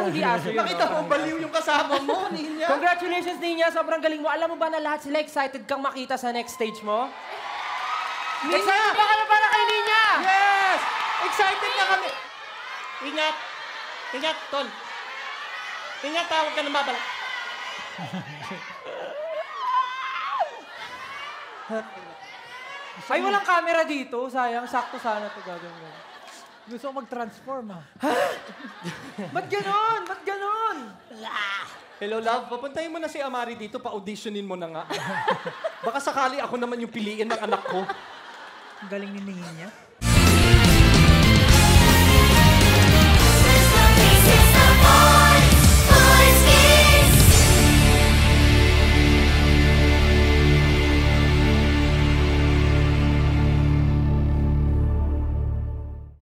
hindi aso yun. Nakita mo, baliw yung kasama mo, Ninya. Congratulations, Ninya. Sobrang galing mo. Alam mo ba na lahat sila excited kang makita sa next stage mo? Excited ba kayo para kay Ninya? Yes! Excited na kami. Ingat. Ingat, Tol. Ingat, tawag ka ng babala. Ay, walang camera dito. Sayang, sakto sana ito gagawin. Gusto ko mag-transform, ha? Ba't ganon? Ba't ganon? Hello, love. Papuntahin mo na si Amari dito. Pa-auditionin mo na nga. Baka sakali ako naman yung piliin ng anak ko. Ang galing ni Ninya.